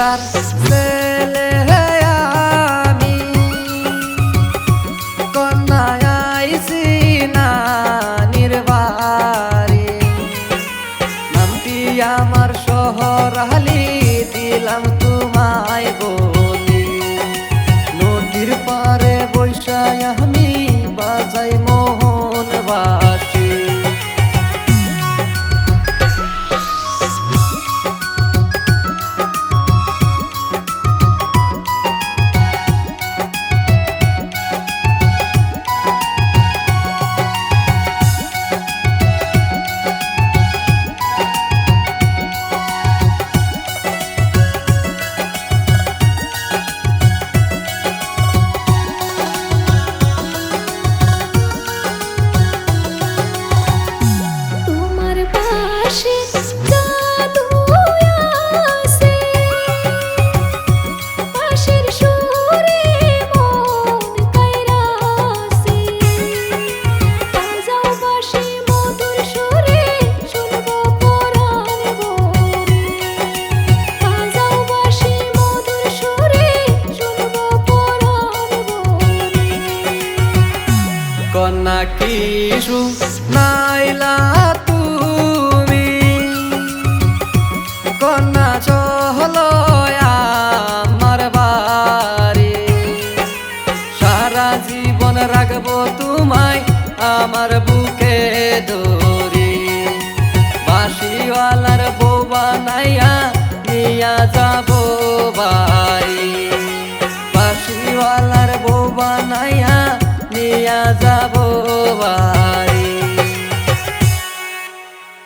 রাজার ছেলে আমি, কন্যায় আইছি নানির বাড়ি। নামটি আমার শহরালি, দিলাম তোমায় বলি। নদীর পারে বৈশায় আমি বাজাই মোহন বাসি। কন্যা কিশু নাইলা তুমি, কন্যা চহলো আমার বাড়ি। সারা জীবন রাখবো তোমায় আমার বুকে ধরি। বাঁশিওয়ালার বউ বানাইয়া নিয়া যাবো বাড়ি। বাঁশিওয়ালার বউ বানাইয়া নিয়া যাবো বাড়ি।